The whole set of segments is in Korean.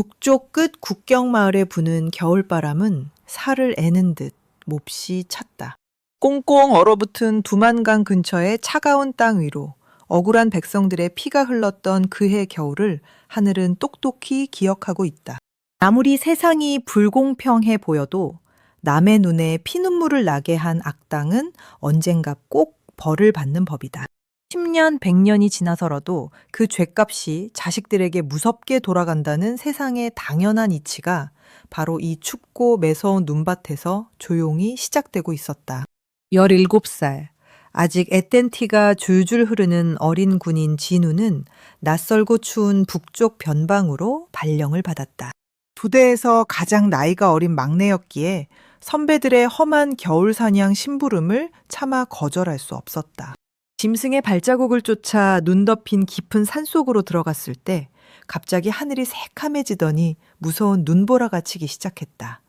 북쪽 끝 국경마을에 부는 겨울바람은 살을 애는 듯 몹시 찼다. 꽁꽁 얼어붙은 두만강 근처의 차가운 땅 위로 억울한 백성들의 피가 흘렀던 그해 겨울을 하늘은 똑똑히 기억하고 있다. 아무리 세상이 불공평해 보여도 남의 눈에 피눈물을 나게 한 악당은 언젠가 꼭 벌을 받는 법이다. 10년, 100년이 지나서라도 그 죄값이 자식들에게 무섭게 돌아간다는 세상의 당연한 이치가 바로 이 춥고 매서운 눈밭에서 조용히 시작되고 있었다. 17살, 아직 앳된 티가 줄줄 흐르는 어린 군인 진우는 낯설고 추운 북쪽 변방으로 발령을 받았다. 부대에서 가장 나이가 어린 막내였기에 선배들의 험한 겨울 사냥 심부름을 차마 거절할 수 없었다. 짐승의 발자국을 쫓아 눈 덮인 깊은 산속으로 들어갔을 때 갑자기 하늘이 새카매지더니 무서운 눈보라가 치기 시작했다.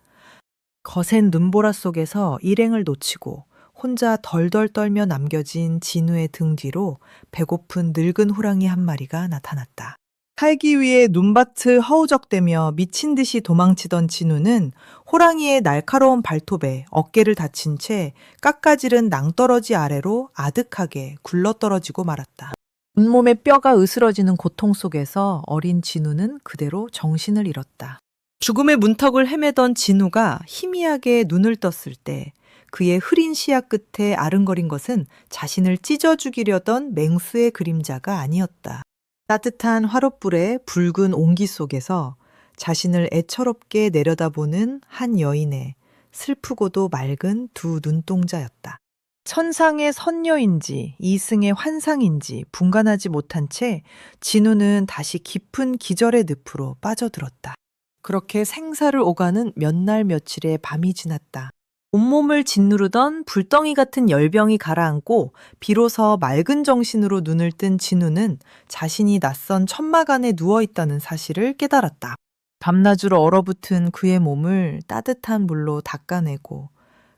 거센 눈보라 속에서 일행을 놓치고 혼자 덜덜 떨며 남겨진 진우의 등 뒤로 배고픈 늙은 호랑이 한 마리가 나타났다. 살기 위해 눈밭을 허우적대며 미친 듯이 도망치던 진우는 호랑이의 날카로운 발톱에 어깨를 다친 채 깎아지른 낭떠러지 아래로 아득하게 굴러떨어지고 말았다. 온몸의 뼈가 으스러지는 고통 속에서 어린 진우는 그대로 정신을 잃었다. 죽음의 문턱을 헤매던 진우가 희미하게 눈을 떴을 때 그의 흐린 시야 끝에 아른거린 것은 자신을 찢어 죽이려던 맹수의 그림자가 아니었다. 따뜻한 화롯불의 붉은 온기 속에서 자신을 애처롭게 내려다보는 한 여인의 슬프고도 맑은 두 눈동자였다. 천상의 선녀인지 이승의 환상인지 분간하지 못한 채 진우는 다시 깊은 기절의 늪으로 빠져들었다. 그렇게 생사를 오가는 몇 날 며칠의 밤이 지났다. 온몸을 짓누르던 불덩이 같은 열병이 가라앉고 비로소 맑은 정신으로 눈을 뜬 진우는 자신이 낯선 천막 안에 누워있다는 사실을 깨달았다. 밤낮으로 얼어붙은 그의 몸을 따뜻한 물로 닦아내고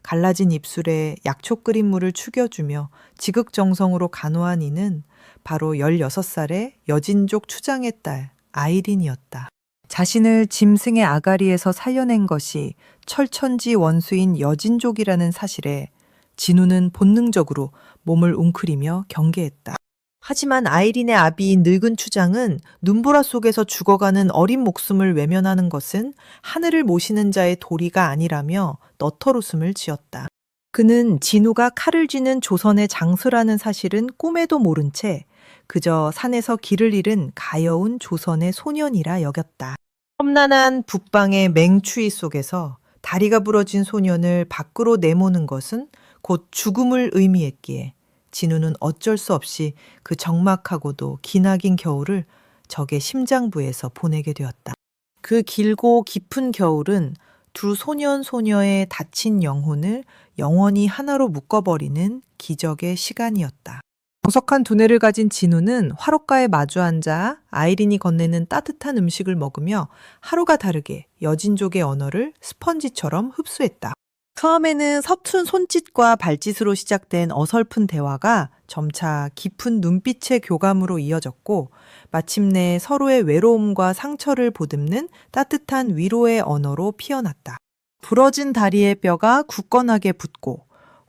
갈라진 입술에 약초 끓인 물을 축여주며 지극정성으로 간호한 이는 바로 16살의 여진족 추장의 딸 아이린이었다. 자신을 짐승의 아가리에서 살려낸 것이 철천지 원수인 여진족이라는 사실에 진우는 본능적으로 몸을 웅크리며 경계했다. 하지만 아이린의 아비인 늙은 추장은 눈보라 속에서 죽어가는 어린 목숨을 외면하는 것은 하늘을 모시는 자의 도리가 아니라며 너털웃음을 지었다. 그는 진우가 칼을 쥐는 조선의 장수라는 사실은 꿈에도 모른 채 그저 산에서 길을 잃은 가여운 조선의 소년이라 여겼다. 험난한 북방의 맹추위 속에서 다리가 부러진 소년을 밖으로 내모는 것은 곧 죽음을 의미했기에 진우는 어쩔 수 없이 그 적막하고도 기나긴 겨울을 적의 심장부에서 보내게 되었다. 그 길고 깊은 겨울은 두 소년 소녀의 다친 영혼을 영원히 하나로 묶어버리는 기적의 시간이었다. 정석한 두뇌를 가진 진우는 화롯가에 마주 앉아 아이린이 건네는 따뜻한 음식을 먹으며 하루가 다르게 여진족의 언어를 스펀지처럼 흡수했다. 처음에는 서툰 손짓과 발짓으로 시작된 어설픈 대화가 점차 깊은 눈빛의 교감으로 이어졌고 마침내 서로의 외로움과 상처를 보듬는 따뜻한 위로의 언어로 피어났다. 부러진 다리의 뼈가 굳건하게 붙고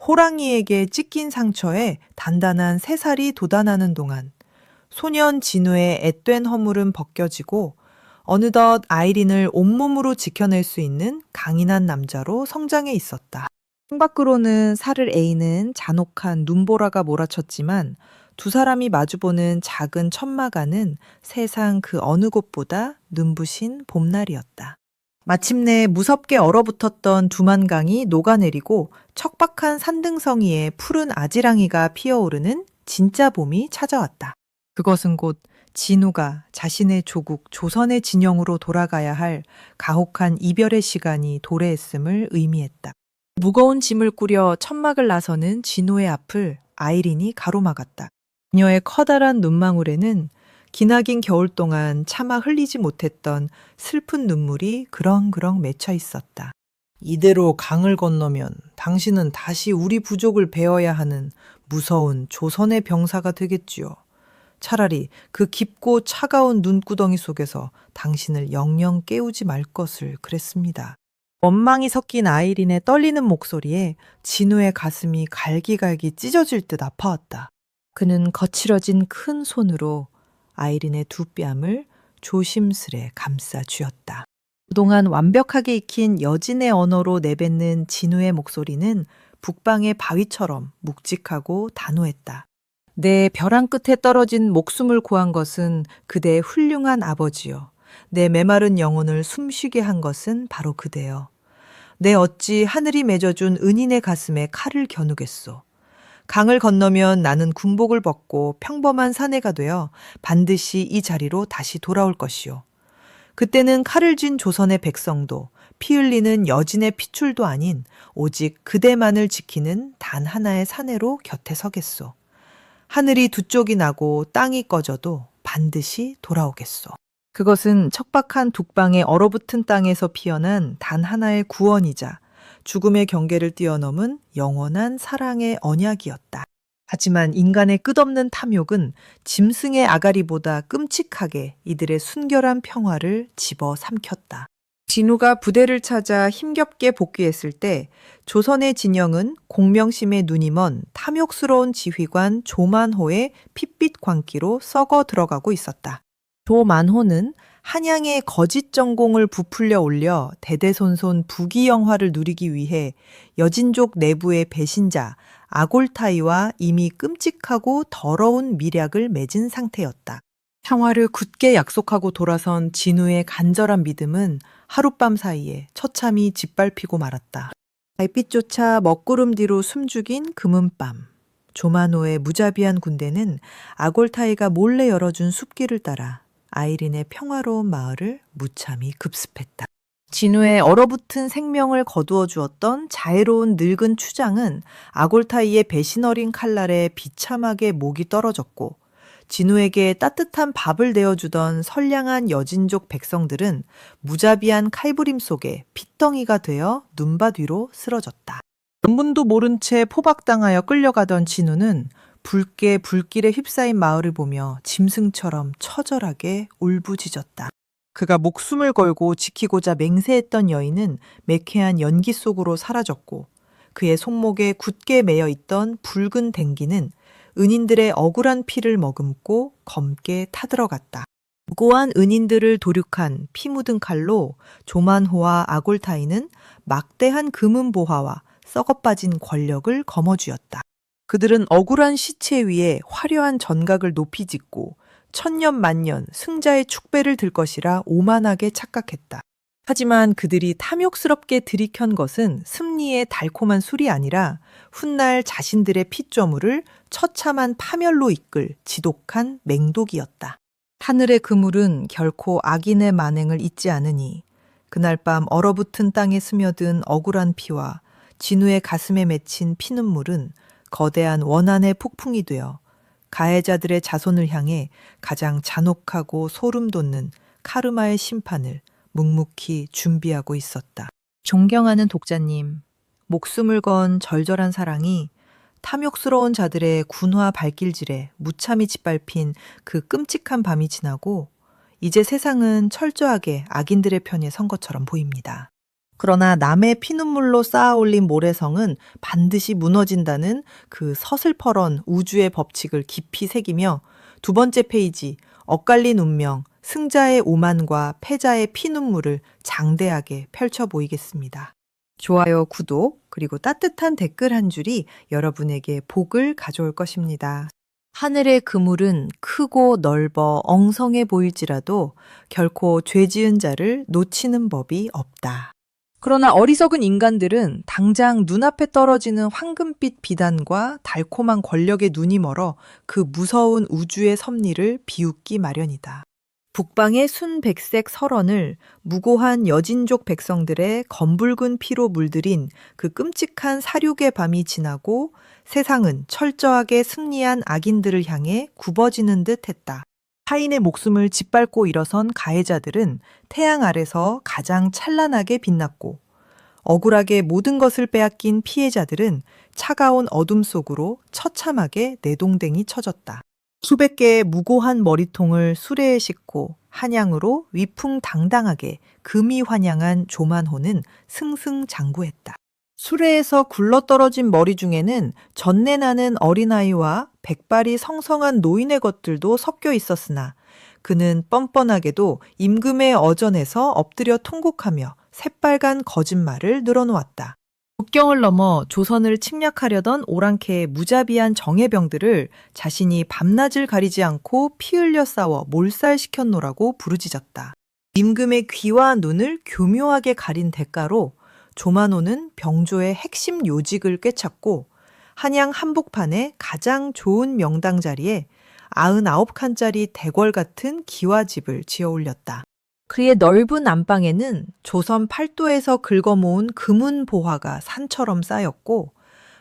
호랑이에게 찢긴 상처에 단단한 새살이 돋아나는 동안 소년 진우의 앳된 허물은 벗겨지고 어느덧 아이린을 온몸으로 지켜낼 수 있는 강인한 남자로 성장해 있었다. 창밖으로는 살을 에이는 잔혹한 눈보라가 몰아쳤지만 두 사람이 마주보는 작은 천막 안은 세상 그 어느 곳보다 눈부신 봄날이었다. 마침내 무섭게 얼어붙었던 두만강이 녹아내리고 척박한 산등성이에 푸른 아지랑이가 피어오르는 진짜 봄이 찾아왔다. 그것은 곧 진우가 자신의 조국 조선의 진영으로 돌아가야 할 가혹한 이별의 시간이 도래했음을 의미했다. 무거운 짐을 꾸려 천막을 나서는 진우의 앞을 아이린이 가로막았다. 그녀의 커다란 눈망울에는 기나긴 겨울 동안 차마 흘리지 못했던 슬픈 눈물이 그렁그렁 맺혀 있었다. 이대로 강을 건너면 당신은 다시 우리 부족을 베어야 하는 무서운 조선의 병사가 되겠지요. 차라리 그 깊고 차가운 눈구덩이 속에서 당신을 영영 깨우지 말 것을 그랬습니다. 원망이 섞인 아이린의 떨리는 목소리에 진우의 가슴이 갈기갈기 찢어질 듯 아파왔다. 그는 거칠어진 큰 손으로 아이린의 두 뺨을 조심스레 감싸 쥐었다. 그동안 완벽하게 익힌 여진의 언어로 내뱉는 진우의 목소리는 북방의 바위처럼 묵직하고 단호했다. 내 벼랑 끝에 떨어진 목숨을 구한 것은 그대의 훌륭한 아버지요. 내 메마른 영혼을 숨쉬게 한 것은 바로 그대여. 내 어찌 하늘이 맺어준 은인의 가슴에 칼을 겨누겠소. 강을 건너면 나는 군복을 벗고 평범한 사내가 되어 반드시 이 자리로 다시 돌아올 것이요. 그때는 칼을 쥔 조선의 백성도 피 흘리는 여진의 핏줄도 아닌 오직 그대만을 지키는 단 하나의 사내로 곁에 서겠소. 하늘이 두 쪽이 나고 땅이 꺼져도 반드시 돌아오겠소. 그것은 척박한 북방의 얼어붙은 땅에서 피어난 단 하나의 구원이자 죽음의 경계를 뛰어넘은 영원한 사랑의 언약이었다. 하지만 인간의 끝없는 탐욕은 짐승의 아가리보다 끔찍하게 이들의 순결한 평화를 집어삼켰다. 진우가 부대를 찾아 힘겹게 복귀했을 때 조선의 진영은 공명심에 눈이 먼 탐욕스러운 지휘관 조만호의 핏빛 광기로 썩어 들어가고 있었다. 조만호는 한양의 거짓 전공을 부풀려 올려 대대손손 부귀영화를 누리기 위해 여진족 내부의 배신자 아골타이와 이미 끔찍하고 더러운 밀약을 맺은 상태였다. 평화를 굳게 약속하고 돌아선 진우의 간절한 믿음은 하룻밤 사이에 처참히 짓밟히고 말았다. 달빛조차 먹구름 뒤로 숨죽인 금은밤. 조만호의 무자비한 군대는 아골타이가 몰래 열어준 숲길을 따라 아이린의 평화로운 마을을 무참히 급습했다. 진우의 얼어붙은 생명을 거두어 주었던 자애로운 늙은 추장은 아골타이의 배신 어린 칼날에 비참하게 목이 떨어졌고 진우에게 따뜻한 밥을 내어주던 선량한 여진족 백성들은 무자비한 칼부림 속에 핏덩이가 되어 눈밭 위로 쓰러졌다. 전문도 모른 채 포박당하여 끌려가던 진우는 붉게 불길에 휩싸인 마을을 보며 짐승처럼 처절하게 울부짖었다. 그가 목숨을 걸고 지키고자 맹세했던 여인은 매캐한 연기 속으로 사라졌고 그의 손목에 굳게 매여 있던 붉은 댕기는 은인들의 억울한 피를 머금고 검게 타들어갔다. 무고한 은인들을 도륙한 피 묻은 칼로 조만호와 아골타이는 막대한 금은 보화와 썩어빠진 권력을 거머쥐었다. 그들은 억울한 시체 위에 화려한 전각을 높이 짓고 천년 만년 승자의 축배를 들 것이라 오만하게 착각했다. 하지만 그들이 탐욕스럽게 들이켠 것은 승리의 달콤한 술이 아니라 훗날 자신들의 핏저물을 처참한 파멸로 이끌 지독한 맹독이었다. 하늘의 그물은 결코 악인의 만행을 잊지 않으니 그날 밤 얼어붙은 땅에 스며든 억울한 피와 진우의 가슴에 맺힌 피눈물은 거대한 원한의 폭풍이 되어 가해자들의 자손을 향해 가장 잔혹하고 소름 돋는 카르마의 심판을 묵묵히 준비하고 있었다. 존경하는 독자님, 목숨을 건 절절한 사랑이 탐욕스러운 자들의 군화 발길질에 무참히 짓밟힌 그 끔찍한 밤이 지나고 이제 세상은 철저하게 악인들의 편에 선 것처럼 보입니다. 그러나 남의 피눈물로 쌓아 올린 모래성은 반드시 무너진다는 그 서슬퍼런 우주의 법칙을 깊이 새기며 두 번째 페이지 엇갈린 운명, 승자의 오만과 패자의 피눈물을 장대하게 펼쳐 보이겠습니다. 좋아요, 구독, 그리고 따뜻한 댓글 한 줄이 여러분에게 복을 가져올 것입니다. 하늘의 그물은 크고 넓어 엉성해 보일지라도 결코 죄 지은 자를 놓치는 법이 없다. 그러나 어리석은 인간들은 당장 눈앞에 떨어지는 황금빛 비단과 달콤한 권력에 눈이 멀어 그 무서운 우주의 섭리를 비웃기 마련이다. 북방의 순백색 설원을 무고한 여진족 백성들의 검붉은 피로 물들인 그 끔찍한 사륙의 밤이 지나고 세상은 철저하게 승리한 악인들을 향해 굽어지는 듯 했다. 타인의 목숨을 짓밟고 일어선 가해자들은 태양 아래서 가장 찬란하게 빛났고 억울하게 모든 것을 빼앗긴 피해자들은 차가운 어둠 속으로 처참하게 내동댕이 쳐졌다. 수백 개의 무고한 머리통을 수레에 싣고 한양으로 위풍당당하게 금이 환양한 조만호는 승승장구했다. 수레에서 굴러떨어진 머리 중에는 전내나는 어린아이와 백발이 성성한 노인의 것들도 섞여 있었으나 그는 뻔뻔하게도 임금의 어전에서 엎드려 통곡하며 새빨간 거짓말을 늘어놓았다. 국경을 넘어 조선을 침략하려던 오랑캐의 무자비한 정예병들을 자신이 밤낮을 가리지 않고 피 흘려 싸워 몰살시켰노라고 부르짖었다. 임금의 귀와 눈을 교묘하게 가린 대가로 조만호는 병조의 핵심 요직을 꿰찼고 한양 한복판의 가장 좋은 명당 자리에 99칸짜리 대궐 같은 기와집을 지어 올렸다. 그의 넓은 안방에는 조선 팔도에서 긁어모은 금은 보화가 산처럼 쌓였고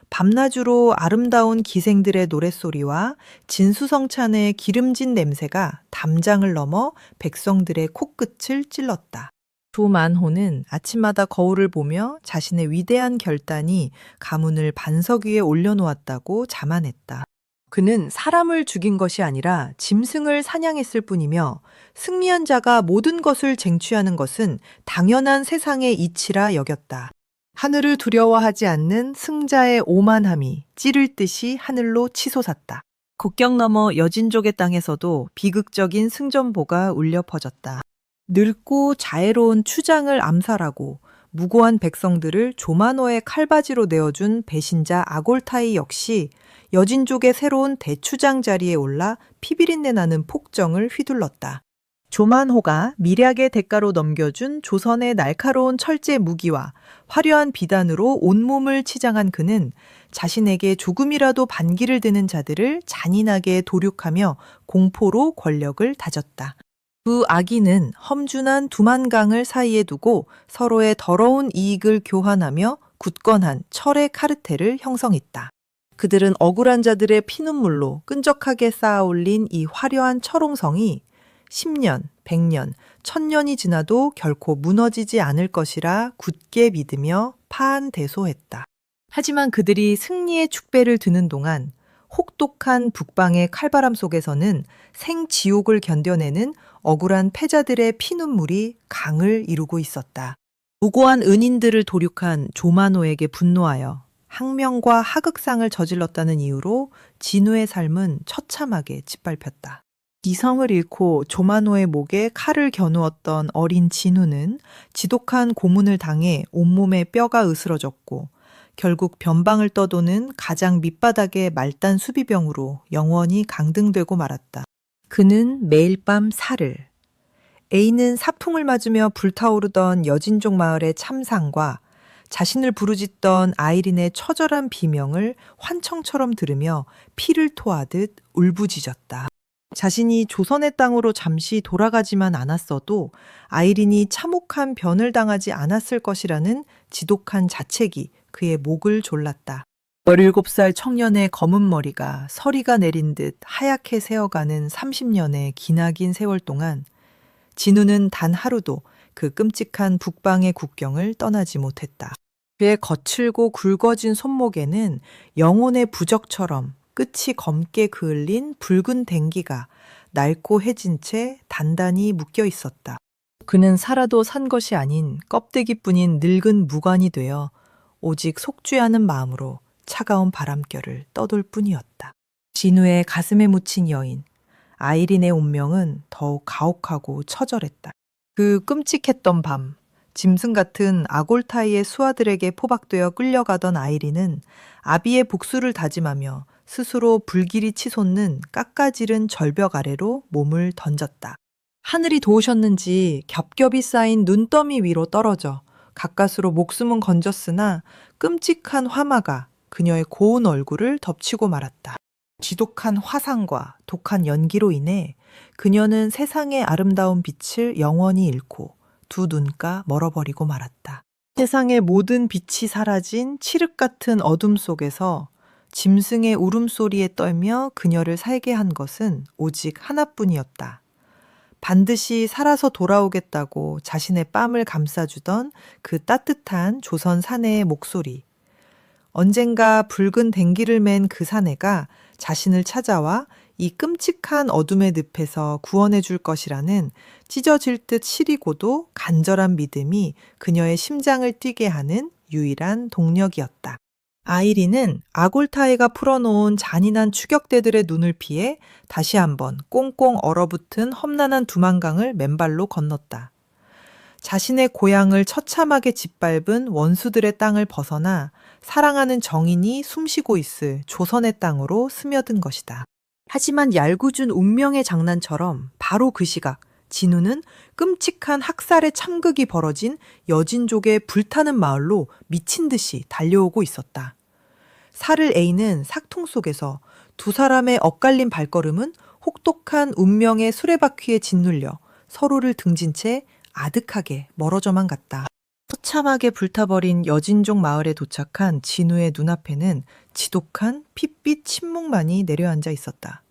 밤낮으로 아름다운 기생들의 노랫소리와 진수성찬의 기름진 냄새가 담장을 넘어 백성들의 코끝을 찔렀다. 조만호는 아침마다 거울을 보며 자신의 위대한 결단이 가문을 반석 위에 올려놓았다고 자만했다. 그는 사람을 죽인 것이 아니라 짐승을 사냥했을 뿐이며 승리한 자가 모든 것을 쟁취하는 것은 당연한 세상의 이치라 여겼다. 하늘을 두려워하지 않는 승자의 오만함이 찌를 듯이 하늘로 치솟았다. 국경 너머 여진족의 땅에서도 비극적인 승전보가 울려 퍼졌다. 늙고 자애로운 추장을 암살하고 무고한 백성들을 조만호의 칼바지로 내어준 배신자 아골타이 역시 여진족의 새로운 대추장 자리에 올라 피비린내 나는 폭정을 휘둘렀다. 조만호가 미략의 대가로 넘겨준 조선의 날카로운 철제 무기와 화려한 비단으로 온몸을 치장한 그는 자신에게 조금이라도 반기를 드는 자들을 잔인하게 도륙하며 공포로 권력을 다졌다. 두 악인은 험준한 두만강을 사이에 두고 서로의 더러운 이익을 교환하며 굳건한 철의 카르텔을 형성했다. 그들은 억울한 자들의 피눈물로 끈적하게 쌓아올린 이 화려한 철옹성이 10년, 100년, 1000년이 지나도 결코 무너지지 않을 것이라 굳게 믿으며 파한대소했다. 하지만 그들이 승리의 축배를 드는 동안 혹독한 북방의 칼바람 속에서는 생지옥을 견뎌내는 억울한 패자들의 피눈물이 강을 이루고 있었다. 무고한 은인들을 도륙한 조만호에게 분노하여 항명과 하극상을 저질렀다는 이유로 진우의 삶은 처참하게 짓밟혔다. 이성을 잃고 조만호의 목에 칼을 겨누었던 어린 진우는 지독한 고문을 당해 온몸에 뼈가 으스러졌고 결국 변방을 떠도는 가장 밑바닥의 말단 수비병으로 영원히 강등되고 말았다. 그는 매일 밤 살을, 애인은 사풍을 맞으며 불타오르던 여진족 마을의 참상과 자신을 부르짖던 아이린의 처절한 비명을 환청처럼 들으며 피를 토하듯 울부짖었다. 자신이 조선의 땅으로 잠시 돌아가지만 않았어도 아이린이 참혹한 변을 당하지 않았을 것이라는 지독한 자책이 그의 목을 졸랐다. 17살 청년의 검은 머리가 서리가 내린 듯 하얗게 새어가는 30년의 기나긴 세월 동안 진우는 단 하루도 그 끔찍한 북방의 국경을 떠나지 못했다. 그의 거칠고 굵어진 손목에는 영혼의 부적처럼 끝이 검게 그을린 붉은 댕기가 낡고 해진 채 단단히 묶여 있었다. 그는 살아도 산 것이 아닌 껍데기뿐인 늙은 무관이 되어 오직 속죄하는 마음으로 차가운 바람결을 떠돌 뿐이었다. 진우의 가슴에 묻힌 여인, 아이린의 운명은 더욱 가혹하고 처절했다. 그 끔찍했던 밤, 짐승 같은 아골타이의 수하들에게 포박되어 끌려가던 아이린은 아비의 복수를 다짐하며 스스로 불길이 치솟는 깎아지른 절벽 아래로 몸을 던졌다. 하늘이 도우셨는지 겹겹이 쌓인 눈더미 위로 떨어져 가까스로 목숨은 건졌으나 끔찍한 화마가 그녀의 고운 얼굴을 덮치고 말았다. 지독한 화상과 독한 연기로 인해 그녀는 세상의 아름다운 빛을 영원히 잃고 두 눈가 멀어버리고 말았다. 세상의 모든 빛이 사라진 칠흑 같은 어둠 속에서 짐승의 울음소리에 떨며 그녀를 살게 한 것은 오직 하나뿐이었다. 반드시 살아서 돌아오겠다고 자신의 뺨을 감싸주던 그 따뜻한 조선 사내의 목소리. 언젠가 붉은 댕기를 맨 그 사내가 자신을 찾아와 이 끔찍한 어둠의 늪에서 구원해 줄 것이라는 찢어질 듯 시리고도 간절한 믿음이 그녀의 심장을 뛰게 하는 유일한 동력이었다. 아이린은 아골타이가 풀어놓은 잔인한 추격대들의 눈을 피해 다시 한번 꽁꽁 얼어붙은 험난한 두만강을 맨발로 건넜다. 자신의 고향을 처참하게 짓밟은 원수들의 땅을 벗어나 사랑하는 정인이 숨쉬고 있을 조선의 땅으로 스며든 것이다. 하지만 얄궂은 운명의 장난처럼 바로 그 시각 진우는 끔찍한 학살의 참극이 벌어진 여진족의 불타는 마을로 미친 듯이 달려오고 있었다. 살을 에이는 삭통 속에서 두 사람의 엇갈린 발걸음은 혹독한 운명의 수레바퀴에 짓눌려 서로를 등진 채 아득하게 멀어져만 갔다. 처참하게 불타버린 여진족 마을에 도착한 진우의 눈앞에는 지독한 핏빛 침묵만이 내려앉아 있었다.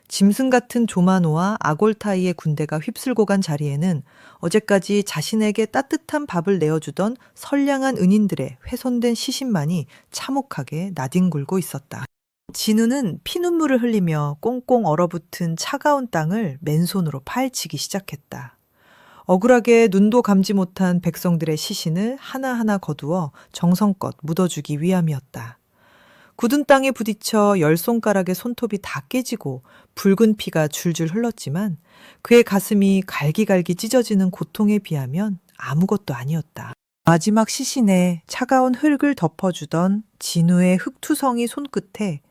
짐승 같은 조마노와 아골타이의 군대가 휩쓸고 간 자리에는 어제까지 자신에게 따뜻한 밥을 내어주던 선량한 은인들의 훼손된 시신만이 참혹하게 나뒹굴고 있었다. 진우는 피눈물을 흘리며 꽁꽁 얼어붙은 차가운 땅을 맨손으로 파헤치기 시작했다. 억울하게 눈도 감지 못한 백성들의 시신을 하나하나 거두어 정성껏 묻어주기 위함이었다. 굳은 땅에 부딪혀 열 손가락의 손톱이 다 깨지고 붉은 피가 줄줄 흘렀지만 그의 가슴이 갈기갈기 찢어지는 고통에 비하면 아무것도 아니었다. 마지막 시신에 차가운 흙을 덮어주던 진우의 흙투성이 손끝에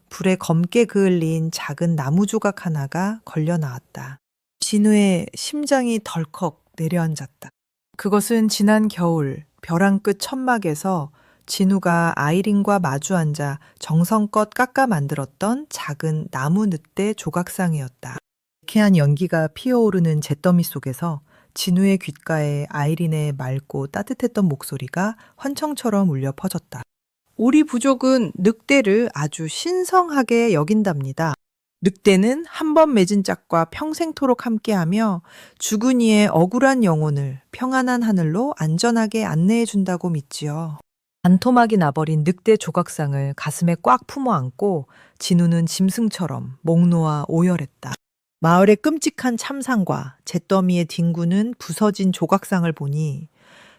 불에 검게 그을린 작은 나무 조각 하나가 걸려 나왔다. 진우의 심장이 덜컥 내려앉았다. 그것은 지난 겨울 벼랑 끝 천막에서 진우가 아이린과 마주 앉아 정성껏 깎아 만들었던 작은 나무 늑대 조각상이었다. 유쾌한 연기가 피어오르는 잿더미 속에서 진우의 귓가에 아이린의 맑고 따뜻했던 목소리가 환청처럼 울려 퍼졌다. 우리 부족은 늑대를 아주 신성하게 여긴답니다. 늑대는 한 번 맺은 짝과 평생토록 함께하며 죽은 이의 억울한 영혼을 평안한 하늘로 안전하게 안내해 준다고 믿지요. 반토막이 나버린 늑대 조각상을 가슴에 꽉 품어 안고 진우는 짐승처럼 목 놓아 오열했다. 마을의 끔찍한 참상과 잿더미에 뒹구는 부서진 조각상을 보니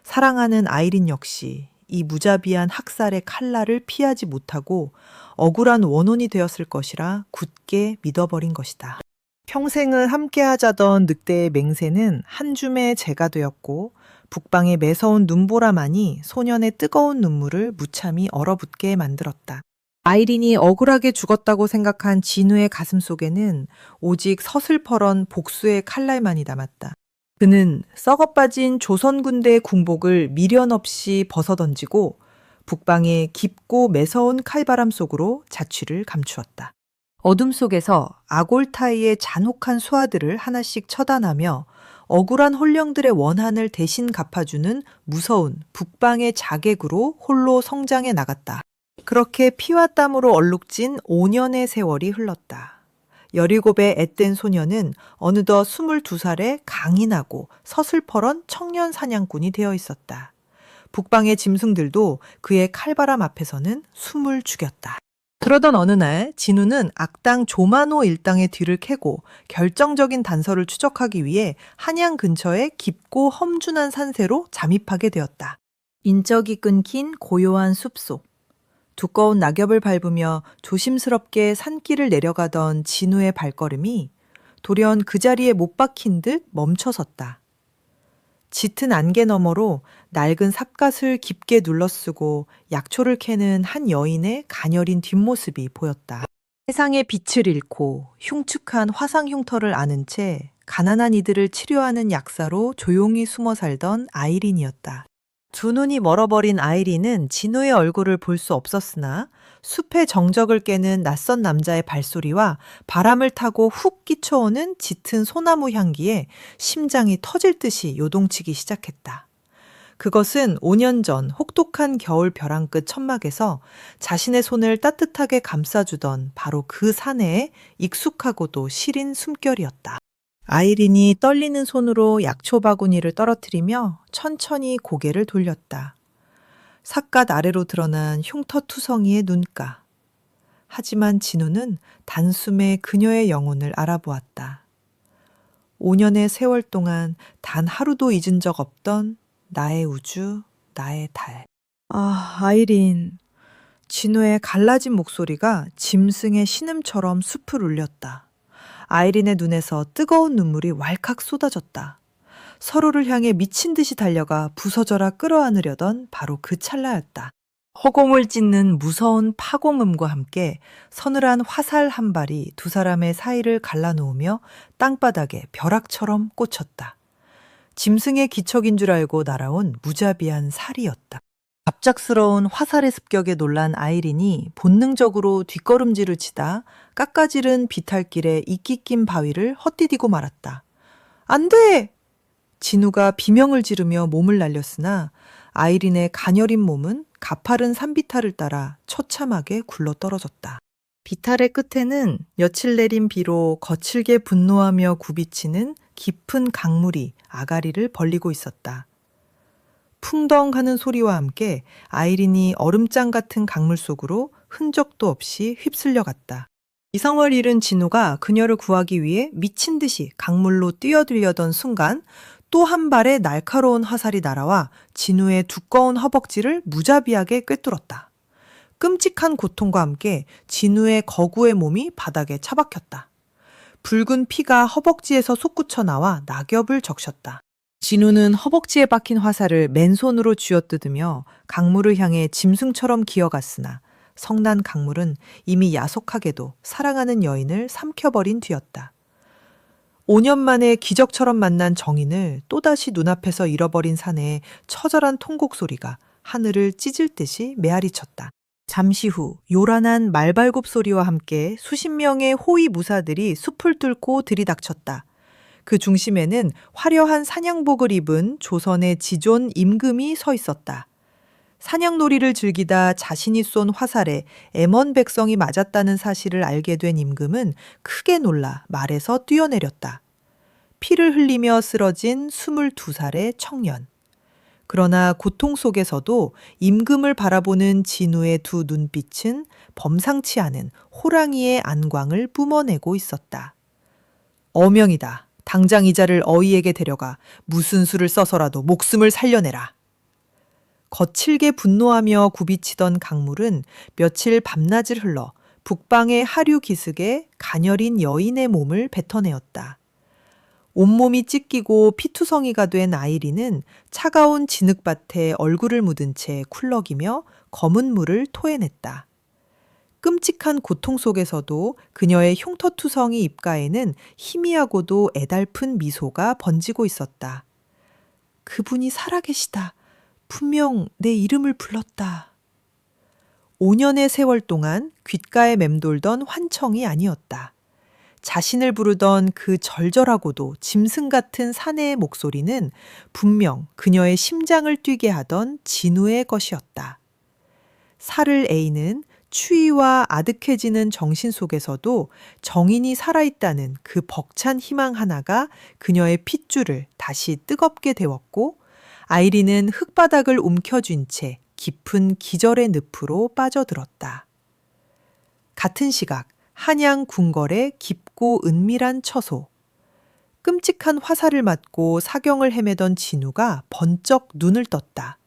사랑하는 아이린 역시 이 무자비한 학살의 칼날을 피하지 못하고 억울한 원혼이 되었을 것이라 굳게 믿어버린 것이다. 평생을 함께하자던 늑대의 맹세는 한 줌의 재가 되었고 북방의 매서운 눈보라만이 소년의 뜨거운 눈물을 무참히 얼어붙게 만들었다. 아이린이 억울하게 죽었다고 생각한 진우의 가슴 속에는 오직 서슬퍼런 복수의 칼날만이 남았다. 그는 썩어빠진 조선 군대의 궁복을 미련 없이 벗어던지고 북방의 깊고 매서운 칼바람 속으로 자취를 감추었다. 어둠 속에서 아골타이의 잔혹한 수하들을 하나씩 처단하며 억울한 혼령들의 원한을 대신 갚아주는 무서운 북방의 자객으로 홀로 성장해 나갔다. 그렇게 피와 땀으로 얼룩진 5년의 세월이 흘렀다. 17의 앳된 소녀는 어느덧 22살에 강인하고 서슬퍼런 청년 사냥꾼이 되어 있었다. 북방의 짐승들도 그의 칼바람 앞에서는 숨을 죽였다. 그러던 어느 날 진우는 악당 조마노 일당의 뒤를 캐고 결정적인 단서를 추적하기 위해 한양 근처의 깊고 험준한 산세로 잠입하게 되었다. 인적이 끊긴 고요한 숲속. 두꺼운 낙엽을 밟으며 조심스럽게 산길을 내려가던 진우의 발걸음이 돌연 그 자리에 못 박힌 듯 멈춰섰다. 짙은 안개 너머로 낡은 삽갓을 깊게 눌러쓰고 약초를 캐는 한 여인의 가녀린 뒷모습이 보였다. 세상의 빛을 잃고 흉측한 화상 흉터를 아는 채 가난한 이들을 치료하는 약사로 조용히 숨어 살던 아이린이었다. 두 눈이 멀어버린 아이린은 진우의 얼굴을 볼 수 없었으나 숲의 정적을 깨는 낯선 남자의 발소리와 바람을 타고 훅 끼쳐오는 짙은 소나무 향기에 심장이 터질 듯이 요동치기 시작했다. 그것은 5년 전 혹독한 겨울 벼랑 끝 천막에서 자신의 손을 따뜻하게 감싸주던 바로 그 사내의 익숙하고도 시린 숨결이었다. 아이린이 떨리는 손으로 약초 바구니를 떨어뜨리며 천천히 고개를 돌렸다. 삿갓 아래로 드러난 흉터투성이의 눈가. 하지만 진우는 단숨에 그녀의 영혼을 알아보았다. 5년의 세월 동안 단 하루도 잊은 적 없던 나의 우주, 나의 달. 아, 아이린. 진우의 갈라진 목소리가 짐승의 신음처럼 숲을 울렸다. 아이린의 눈에서 뜨거운 눈물이 왈칵 쏟아졌다. 서로를 향해 미친 듯이 달려가 부서져라 끌어안으려던 바로 그 찰나였다. 허공을 찢는 무서운 파공음과 함께 서늘한 화살 한 발이 두 사람의 사이를 갈라놓으며 땅바닥에 벼락처럼 꽂혔다. 짐승의 기척인 줄 알고 날아온 무자비한 살이었다. 갑작스러운 화살의 습격에 놀란 아이린이 본능적으로 뒷걸음질을 치다 깎아지른 비탈길에 이끼 낀 바위를 헛디디고 말았다. 안 돼! 진우가 비명을 지르며 몸을 날렸으나 아이린의 가녀린 몸은 가파른 산비탈을 따라 처참하게 굴러떨어졌다. 비탈의 끝에는 며칠 내린 비로 거칠게 분노하며 굽이치는 깊은 강물이 아가리를 벌리고 있었다. 풍덩하는 소리와 함께 아이린이 얼음장 같은 강물 속으로 흔적도 없이 휩쓸려갔다. 이성을 잃은 진우가 그녀를 구하기 위해 미친 듯이 강물로 뛰어들려던 순간 또 한 발의 날카로운 화살이 날아와 진우의 두꺼운 허벅지를 무자비하게 꿰뚫었다. 끔찍한 고통과 함께 진우의 거구의 몸이 바닥에 처박혔다. 붉은 피가 허벅지에서 솟구쳐 나와 낙엽을 적셨다. 진우는 허벅지에 박힌 화살을 맨손으로 쥐어뜯으며 강물을 향해 짐승처럼 기어갔으나 성난 강물은 이미 야속하게도 사랑하는 여인을 삼켜버린 뒤였다. 5년 만에 기적처럼 만난 정인을 또다시 눈앞에서 잃어버린 사내의 처절한 통곡 소리가 하늘을 찢을 듯이 메아리쳤다. 잠시 후 요란한 말발굽 소리와 함께 수십 명의 호위 무사들이 숲을 뚫고 들이닥쳤다. 그 중심에는 화려한 사냥복을 입은 조선의 지존 임금이 서 있었다. 사냥놀이를 즐기다 자신이 쏜 화살에 M1 백성이 맞았다는 사실을 알게 된 임금은 크게 놀라 말에서 뛰어내렸다. 피를 흘리며 쓰러진 22살의 청년. 그러나 고통 속에서도 임금을 바라보는 진우의 두 눈빛은 범상치 않은 호랑이의 안광을 뿜어내고 있었다. 어명이다. 당장 이자를 어이에게 데려가 무슨 수를 써서라도 목숨을 살려내라. 거칠게 분노하며 굽이치던 강물은 며칠 밤낮을 흘러 북방의 하류 기슭에 가녀린 여인의 몸을 뱉어내었다. 온몸이 찢기고 피투성이가 된 아이린은 차가운 진흙밭에 얼굴을 묻은 채 쿨럭이며 검은 물을 토해냈다. 끔찍한 고통 속에서도 그녀의 흉터투성이 입가에는 희미하고도 애달픈 미소가 번지고 있었다. 그분이 살아계시다. 분명 내 이름을 불렀다. 5년의 세월 동안 귓가에 맴돌던 환청이 아니었다. 자신을 부르던 그 절절하고도 짐승 같은 사내의 목소리는 분명 그녀의 심장을 뛰게 하던 진우의 것이었다. 살을 에이는 추위와 아득해지는 정신 속에서도 정인이 살아있다는 그 벅찬 희망 하나가 그녀의 핏줄을 다시 뜨겁게 데웠고 아이린은 흙바닥을 움켜쥔 채 깊은 기절의 늪으로 빠져들었다. 같은 시각 한양 궁궐의 깊고 은밀한 처소. 끔찍한 화살을 맞고 사경을 헤매던 진우가 번쩍 눈을 떴다.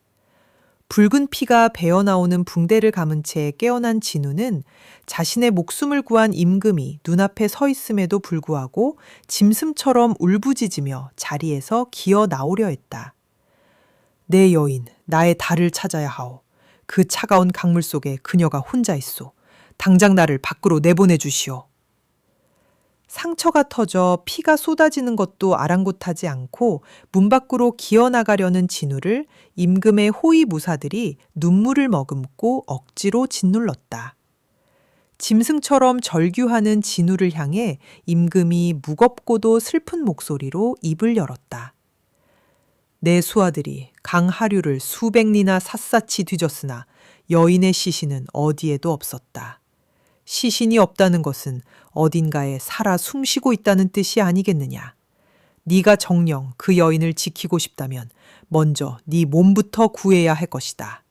붉은 피가 배어나오는 붕대를 감은 채 깨어난 진우는 자신의 목숨을 구한 임금이 눈앞에 서 있음에도 불구하고 짐승처럼 울부짖으며 자리에서 기어 나오려 했다. 내 여인, 나의 달을 찾아야 하오. 그 차가운 강물 속에 그녀가 혼자 있소. 당장 나를 밖으로 내보내주시오. 상처가 터져 피가 쏟아지는 것도 아랑곳하지 않고 문 밖으로 기어나가려는 진우를 임금의 호위 무사들이 눈물을 머금고 억지로 짓눌렀다. 짐승처럼 절규하는 진우를 향해 임금이 무겁고도 슬픈 목소리로 입을 열었다. 내 수하들이 강하류를 수백 리나 샅샅이 뒤졌으나 여인의 시신은 어디에도 없었다. 시신이 없다는 것은 어딘가에 살아 숨쉬고 있다는 뜻이 아니겠느냐. 네가 정녕 그 여인을 지키고 싶다면 먼저 네 몸부터 구해야 할 것이다.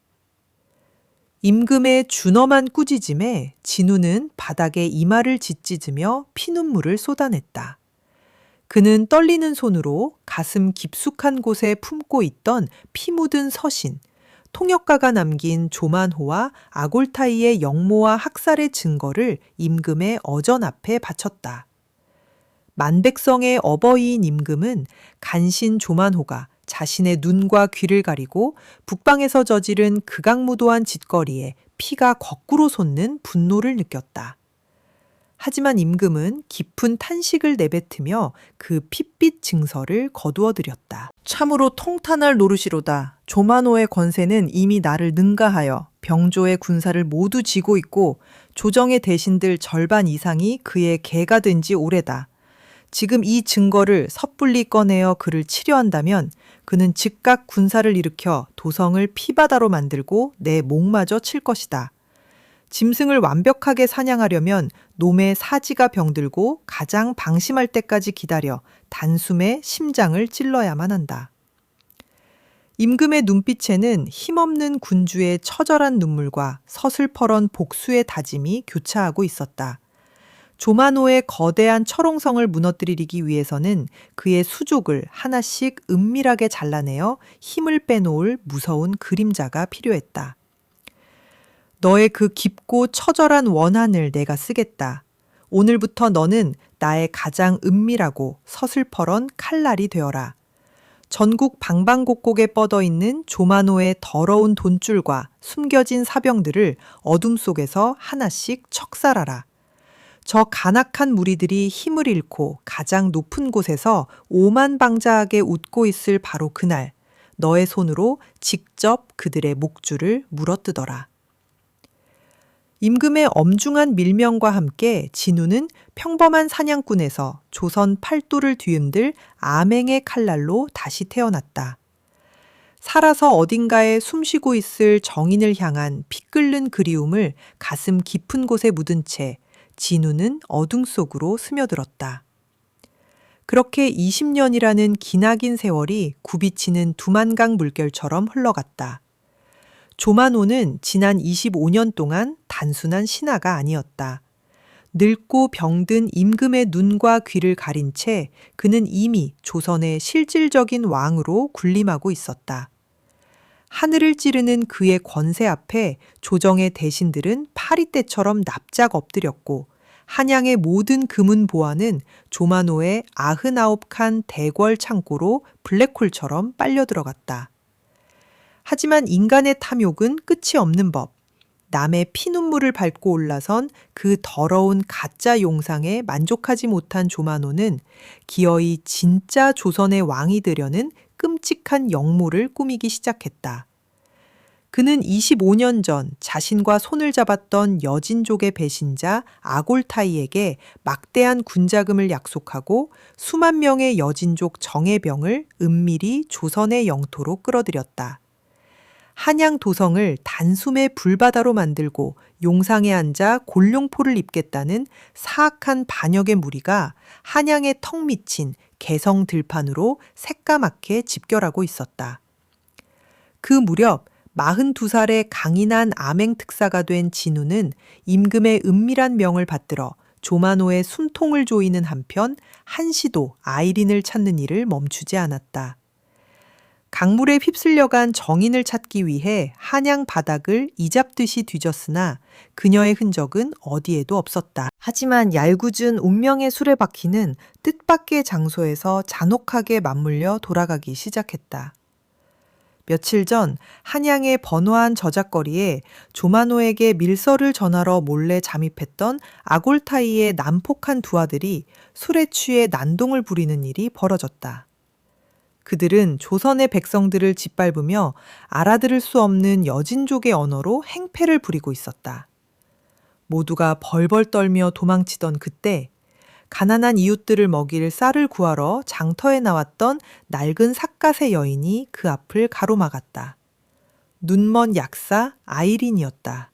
임금의 준엄한 꾸짖음에 진우는 바닥에 이마를 짓짖으며 피눈물을 쏟아냈다. 그는 떨리는 손으로 가슴 깊숙한 곳에 품고 있던 피 묻은 서신, 통역가가 남긴 조만호와 아골타이의 영모와 학살의 증거를 임금의 어전 앞에 바쳤다. 만백성의 어버이인 임금은 간신 조만호가 자신의 눈과 귀를 가리고 북방에서 저지른 극악무도한 짓거리에 피가 거꾸로 솟는 분노를 느꼈다. 하지만 임금은 깊은 탄식을 내뱉으며 그 핏빛 증서를 거두어들였다. 참으로 통탄할 노릇이로다. 조만호의 권세는 이미 나를 능가하여 병조의 군사를 모두 쥐고 있고 조정의 대신들 절반 이상이 그의 개가 된 지 오래다. 지금 이 증거를 섣불리 꺼내어 그를 치려한다면 그는 즉각 군사를 일으켜 도성을 피바다로 만들고 내 목마저 칠 것이다. 짐승을 완벽하게 사냥하려면 놈의 사지가 병들고 가장 방심할 때까지 기다려 단숨에 심장을 찔러야만 한다. 임금의 눈빛에는 힘없는 군주의 처절한 눈물과 서슬퍼런 복수의 다짐이 교차하고 있었다. 조만호의 거대한 철옹성을 무너뜨리기 위해서는 그의 수족을 하나씩 은밀하게 잘라내어 힘을 빼놓을 무서운 그림자가 필요했다. 너의 그 깊고 처절한 원한을 내가 쓰겠다. 오늘부터 너는 나의 가장 은밀하고 서슬퍼런 칼날이 되어라. 전국 방방곡곡에 뻗어 있는 조만호의 더러운 돈줄과 숨겨진 사병들을 어둠 속에서 하나씩 척살하라. 저 간악한 무리들이 힘을 잃고 가장 높은 곳에서 오만방자하게 웃고 있을 바로 그날, 너의 손으로 직접 그들의 목줄을 물어뜯어라. 임금의 엄중한 밀명과 함께 진우는 평범한 사냥꾼에서 조선 팔도를 뒤흔들 암행의 칼날로 다시 태어났다. 살아서 어딘가에 숨쉬고 있을 정인을 향한 피 끓는 그리움을 가슴 깊은 곳에 묻은 채 진우는 어둠 속으로 스며들었다. 그렇게 20년이라는 기나긴 세월이 굽이치는 두만강 물결처럼 흘러갔다. 조만호는 지난 25년 동안 단순한 신하가 아니었다. 늙고 병든 임금의 눈과 귀를 가린 채 그는 이미 조선의 실질적인 왕으로 군림하고 있었다. 하늘을 찌르는 그의 권세 앞에 조정의 대신들은 파리떼처럼 납작 엎드렸고 한양의 모든 금은 보화는 조만호의 99칸 대궐 창고로 블랙홀처럼 빨려 들어갔다. 하지만 인간의 탐욕은 끝이 없는 법. 남의 피눈물을 밟고 올라선 그 더러운 가짜 용상에 만족하지 못한 조만호는 기어이 진짜 조선의 왕이 되려는 끔찍한 역모를 꾸미기 시작했다. 그는 25년 전 자신과 손을 잡았던 여진족의 배신자 아골타이에게 막대한 군자금을 약속하고 수만 명의 여진족 정예병을 은밀히 조선의 영토로 끌어들였다. 한양 도성을 단숨에 불바다로 만들고 용상에 앉아 골룡포를 입겠다는 사악한 반역의 무리가 한양의 턱 미친 개성 들판으로 새까맣게 집결하고 있었다. 그 무렵 42살의 강인한 암행 특사가 된 진우는 임금의 은밀한 명을 받들어 조만호의 숨통을 조이는 한편 한시도 아이린을 찾는 일을 멈추지 않았다. 강물에 휩쓸려간 정인을 찾기 위해 한양 바닥을 이잡듯이 뒤졌으나 그녀의 흔적은 어디에도 없었다. 하지만 얄궂은 운명의 수레바퀴는 뜻밖의 장소에서 잔혹하게 맞물려 돌아가기 시작했다. 며칠 전 한양의 번화한 저작거리에 조만호에게 밀서를 전하러 몰래 잠입했던 아골타이의 난폭한 두 아들이 술에 취해 난동을 부리는 일이 벌어졌다. 그들은 조선의 백성들을 짓밟으며 알아들을 수 없는 여진족의 언어로 행패를 부리고 있었다. 모두가 벌벌 떨며 도망치던 그때 가난한 이웃들을 먹일 쌀을 구하러 장터에 나왔던 낡은 삿갓의 여인이 그 앞을 가로막았다. 눈먼 약사 아이린이었다.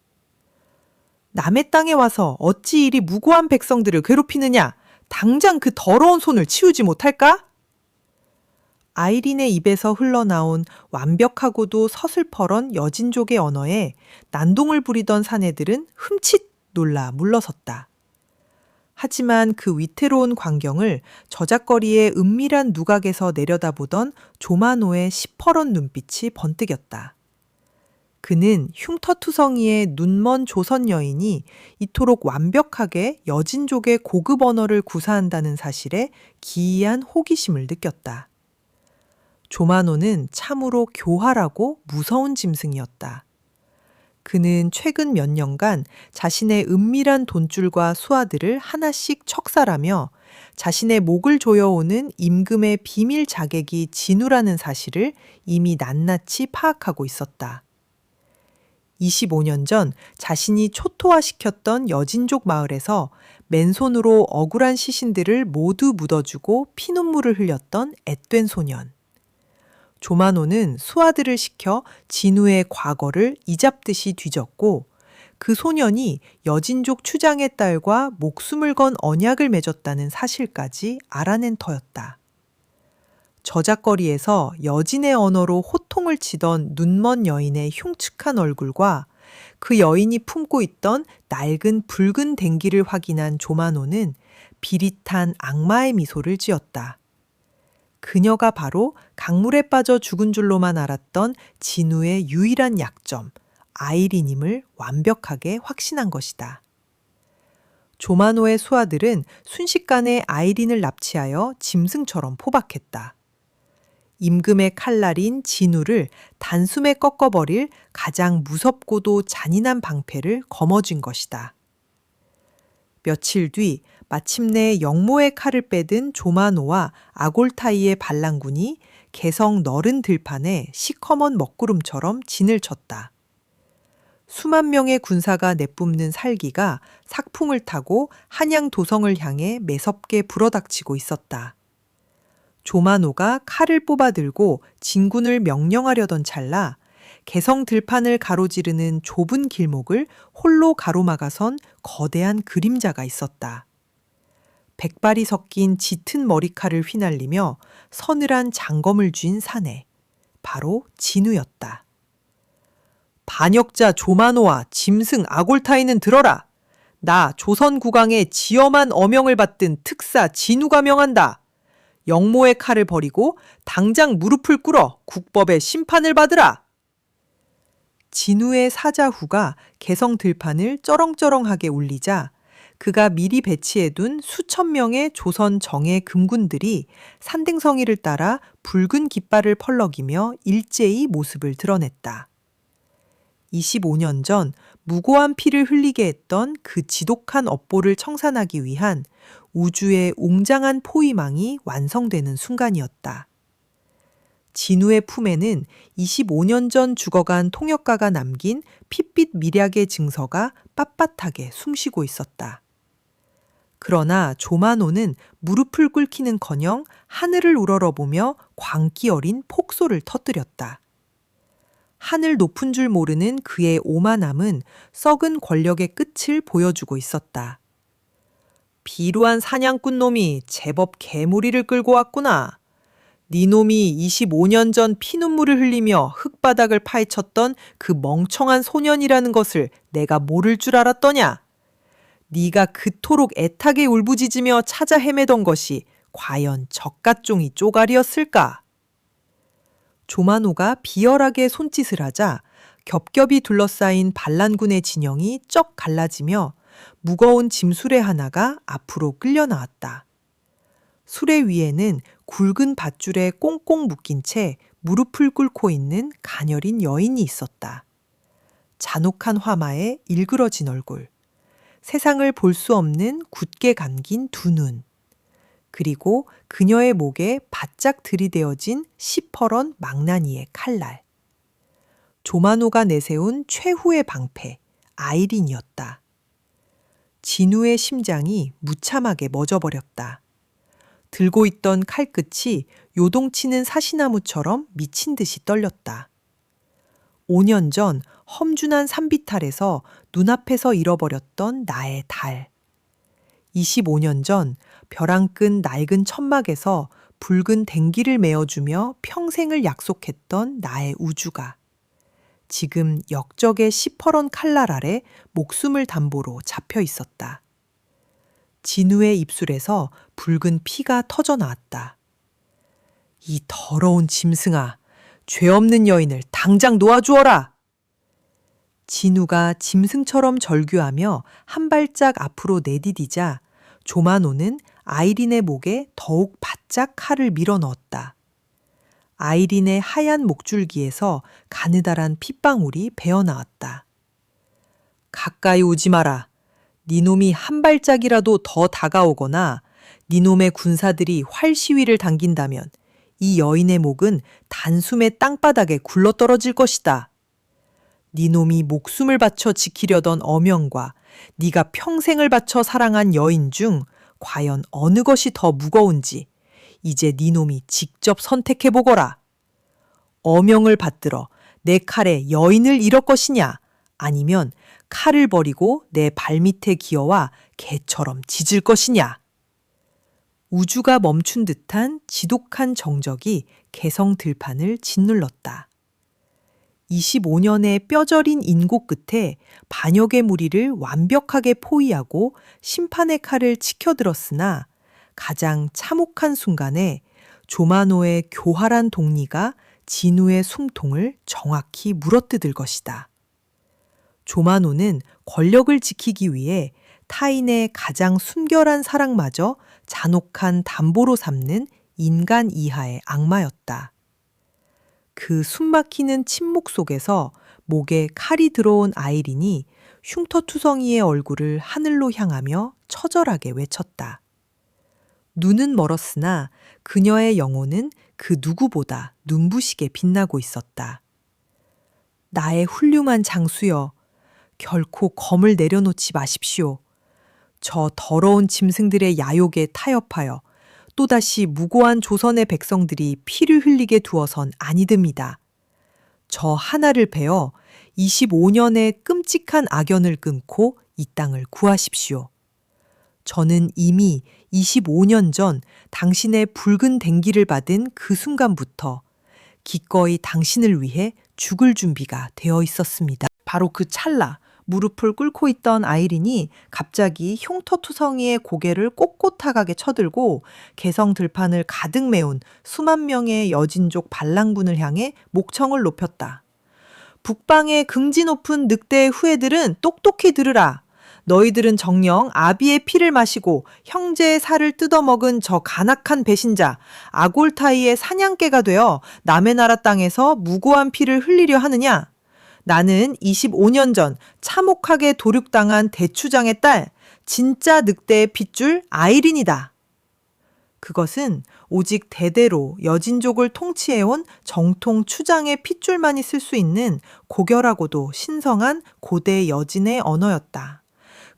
남의 땅에 와서 어찌 이리 무고한 백성들을 괴롭히느냐? 당장 그 더러운 손을 치우지 못할까? 아이린의 입에서 흘러나온 완벽하고도 서슬퍼런 여진족의 언어에 난동을 부리던 사내들은 흠칫 놀라 물러섰다. 하지만 그 위태로운 광경을 저작거리의 은밀한 누각에서 내려다보던 조마노의 시퍼런 눈빛이 번뜩였다. 그는 흉터투성이의 눈먼 조선 여인이 이토록 완벽하게 여진족의 고급 언어를 구사한다는 사실에 기이한 호기심을 느꼈다. 조마노는 참으로 교활하고 무서운 짐승이었다. 그는 최근 몇 년간 자신의 은밀한 돈줄과 수하들을 하나씩 척살하며 자신의 목을 조여오는 임금의 비밀 자객이 진우라는 사실을 이미 낱낱이 파악하고 있었다. 25년 전 자신이 초토화시켰던 여진족 마을에서 맨손으로 억울한 시신들을 모두 묻어주고 피눈물을 흘렸던 앳된 소년. 조마노는 수하들을 시켜 진우의 과거를 이잡듯이 뒤졌고 그 소년이 여진족 추장의 딸과 목숨을 건 언약을 맺었다는 사실까지 알아낸 터였다. 저작거리에서 여진의 언어로 호통을 치던 눈먼 여인의 흉측한 얼굴과 그 여인이 품고 있던 낡은 붉은 댕기를 확인한 조마노는 비릿한 악마의 미소를 지었다. 그녀가 바로 강물에 빠져 죽은 줄로만 알았던 진우의 유일한 약점, 아이린임을 완벽하게 확신한 것이다. 조마노의 수하들은 순식간에 아이린을 납치하여 짐승처럼 포박했다. 임금의 칼날인 진우를 단숨에 꺾어버릴 가장 무섭고도 잔인한 방패를 거머쥔 것이다. 며칠 뒤 마침내 영모의 칼을 빼든 조마노와 아골타이의 반란군이 개성 너른 들판에 시커먼 먹구름처럼 진을 쳤다. 수만 명의 군사가 내뿜는 살기가 삭풍을 타고 한양 도성을 향해 매섭게 불어닥치고 있었다. 조마노가 칼을 뽑아들고 진군을 명령하려던 찰나 개성 들판을 가로지르는 좁은 길목을 홀로 가로막아선 거대한 그림자가 있었다. 백발이 섞인 짙은 머리칼을 휘날리며 서늘한 장검을 쥔 사내, 바로 진우였다. 반역자 조마노와 짐승 아골타이는 들어라! 나 조선 국왕의 지엄한 어명을 받든 특사 진우가 명한다! 영모의 칼을 버리고 당장 무릎을 꿇어 국법의 심판을 받으라! 진우의 사자후가 개성 들판을 쩌렁쩌렁하게 울리자 그가 미리 배치해둔 수천 명의 조선 정예 금군들이 산등성이를 따라 붉은 깃발을 펄럭이며 일제히 모습을 드러냈다. 25년 전 무고한 피를 흘리게 했던 그 지독한 업보를 청산하기 위한 우주의 웅장한 포위망이 완성되는 순간이었다. 진우의 품에는 25년 전 죽어간 통역가가 남긴 핏빛 미략의 증서가 빳빳하게 숨쉬고 있었다. 그러나 조마노는 무릎을 꿇기는커녕 하늘을 우러러보며 광기 어린 폭소를 터뜨렸다. 하늘 높은 줄 모르는 그의 오만함은 썩은 권력의 끝을 보여주고 있었다. 비루한 사냥꾼 놈이 제법 개무리를 끌고 왔구나. 네 놈이 25년 전 피눈물을 흘리며 흙바닥을 파헤쳤던 그 멍청한 소년이라는 것을 내가 모를 줄 알았더냐? 네가 그토록 애타게 울부짖으며 찾아 헤매던 것이 과연 적갓종이 쪼가리였을까? 조마노가 비열하게 손짓을 하자 겹겹이 둘러싸인 반란군의 진영이 쩍 갈라지며 무거운 짐수레 하나가 앞으로 끌려 나왔다. 수레 위에는 굵은 밧줄에 꽁꽁 묶인 채 무릎을 꿇고 있는 가녀린 여인이 있었다. 잔혹한 화마에 일그러진 얼굴, 세상을 볼 수 없는 굳게 감긴 두 눈, 그리고 그녀의 목에 바짝 들이대어진 시퍼런 망나니의 칼날. 조마노가 내세운 최후의 방패, 아이린이었다. 진우의 심장이 무참하게 멎어버렸다. 들고 있던 칼끝이 요동치는 사시나무처럼 미친 듯이 떨렸다. 5년 전 험준한 산비탈에서 눈앞에서 잃어버렸던 나의 달. 25년 전 벼랑 끈 낡은 천막에서 붉은 댕기를 메어주며 평생을 약속했던 나의 우주가 지금 역적의 시퍼런 칼날 아래 목숨을 담보로 잡혀 있었다. 진우의 입술에서 붉은 피가 터져 나왔다. 이 더러운 짐승아, 죄 없는 여인을 당장 놓아주어라! 진우가 짐승처럼 절규하며 한 발짝 앞으로 내디디자 조마노는 아이린의 목에 더욱 바짝 칼을 밀어 넣었다. 아이린의 하얀 목줄기에서 가느다란 핏방울이 배어나왔다. 가까이 오지 마라. 니놈이 한 발짝이라도 더 다가오거나 니놈의 군사들이 활 시위를 당긴다면 이 여인의 목은 단숨에 땅바닥에 굴러떨어질 것이다. 니놈이 목숨을 바쳐 지키려던 어명과 네가 평생을 바쳐 사랑한 여인 중 과연 어느 것이 더 무거운지 이제 니놈이 직접 선택해보거라. 어명을 받들어 내 칼에 여인을 잃을 것이냐 아니면 칼을 버리고 내 발밑에 기어와 개처럼 짖을 것이냐. 우주가 멈춘 듯한 지독한 정적이 개성 들판을 짓눌렀다. 25년의 뼈저린 인고 끝에 반역의 무리를 완벽하게 포위하고 심판의 칼을 치켜들었으나 가장 참혹한 순간에 조마노의 교활한 동리가 진우의 숨통을 정확히 물어뜯을 것이다. 조마노는 권력을 지키기 위해 타인의 가장 순결한 사랑마저 잔혹한 담보로 삼는 인간 이하의 악마였다. 그 숨막히는 침묵 속에서 목에 칼이 들어온 아이린이 흉터투성이의 얼굴을 하늘로 향하며 처절하게 외쳤다. 눈은 멀었으나 그녀의 영혼은 그 누구보다 눈부시게 빛나고 있었다. 나의 훌륭한 장수여, 결코 검을 내려놓지 마십시오. 저 더러운 짐승들의 야욕에 타협하여 또다시 무고한 조선의 백성들이 피를 흘리게 두어선 아니듭니다. 저 하나를 베어 25년의 끔찍한 악연을 끊고 이 땅을 구하십시오. 저는 이미 25년 전 당신의 붉은 댕기를 받은 그 순간부터 기꺼이 당신을 위해 죽을 준비가 되어 있었습니다. 바로 그 찰나 무릎을 꿇고 있던 아이린이 갑자기 흉터투성이의 고개를 꼿꼿하게 쳐들고 개성 들판을 가득 메운 수만 명의 여진족 반란군을 향해 목청을 높였다. 북방의 긍지 높은 늑대의 후예들은 똑똑히 들으라. 너희들은 정녕 아비의 피를 마시고 형제의 살을 뜯어먹은 저 간악한 배신자 아골타이의 사냥개가 되어 남의 나라 땅에서 무고한 피를 흘리려 하느냐? 나는 25년 전 참혹하게 도륙당한 대추장의 딸, 진짜 늑대의 핏줄 아이린이다. 그것은 오직 대대로 여진족을 통치해온 정통 추장의 핏줄만이 쓸 수 있는 고결하고도 신성한 고대 여진의 언어였다.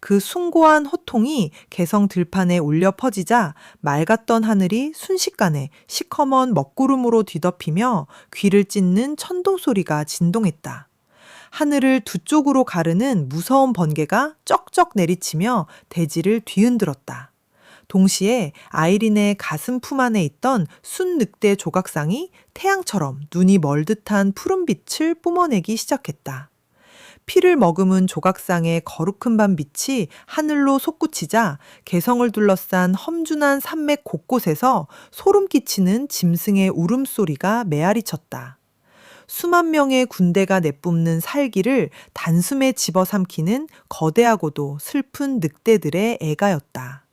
그 숭고한 호통이 개성 들판에 울려 퍼지자 맑았던 하늘이 순식간에 시커먼 먹구름으로 뒤덮이며 귀를 찢는 천둥 소리가 진동했다. 하늘을 두 쪽으로 가르는 무서운 번개가 쩍쩍 내리치며 대지를 뒤흔들었다. 동시에 아이린의 가슴 품 안에 있던 순늑대 조각상이 태양처럼 눈이 멀듯한 푸른빛을 뿜어내기 시작했다. 피를 머금은 조각상의 거룩한 밤 빛이 하늘로 솟구치자 개성을 둘러싼 험준한 산맥 곳곳에서 소름 끼치는 짐승의 울음소리가 메아리쳤다. 수만 명의 군대가 내뿜는 살기를 단숨에 집어삼키는 거대하고도 슬픈 늑대들의 애가였다.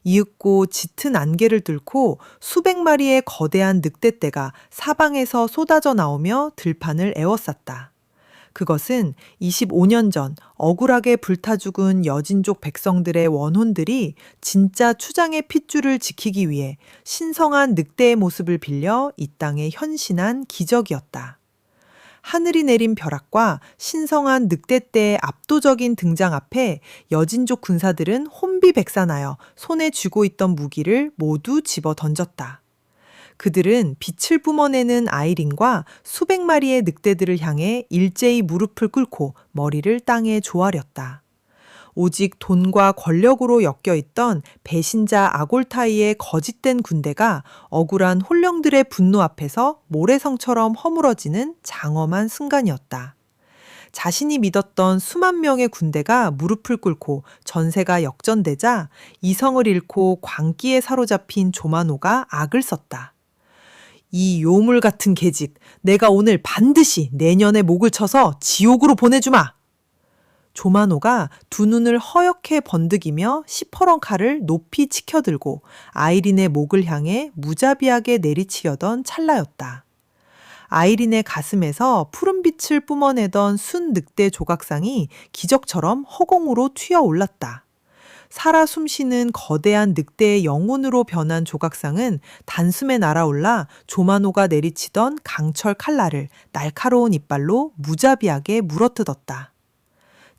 이윽고 짙은 안개를 뚫고 수백 마리의 거대한 늑대떼가 사방에서 쏟아져 나오며 들판을 에워쌌다. 그것은 25년 전 억울하게 불타 죽은 여진족 백성들의 원혼들이 진짜 추장의 핏줄을 지키기 위해 신성한 늑대의 모습을 빌려 이 땅에 현신한 기적이었다. 하늘이 내린 벼락과 신성한 늑대떼의 압도적인 등장 앞에 여진족 군사들은 혼비백산하여 손에 쥐고 있던 무기를 모두 집어 던졌다. 그들은 빛을 뿜어내는 아이린과 수백 마리의 늑대들을 향해 일제히 무릎을 꿇고 머리를 땅에 조아렸다. 오직 돈과 권력으로 엮여있던 배신자 아골타이의 거짓된 군대가 억울한 홀령들의 분노 앞에서 모래성처럼 허물어지는 장엄한 순간이었다. 자신이 믿었던 수만 명의 군대가 무릎을 꿇고 전세가 역전되자 이성을 잃고 광기에 사로잡힌 조만호가 악을 썼다. 이 요물 같은 계집, 내가 오늘 반드시 내년에 목을 쳐서 지옥으로 보내주마! 조만호가 두 눈을 허옇게 번득이며 시퍼런 칼을 높이 치켜들고 아이린의 목을 향해 무자비하게 내리치려던 찰나였다. 아이린의 가슴에서 푸른빛을 뿜어내던 순 늑대 조각상이 기적처럼 허공으로 튀어 올랐다. 살아 숨쉬는 거대한 늑대의 영혼으로 변한 조각상은 단숨에 날아올라 조만호가 내리치던 강철 칼날을 날카로운 이빨로 무자비하게 물어뜯었다.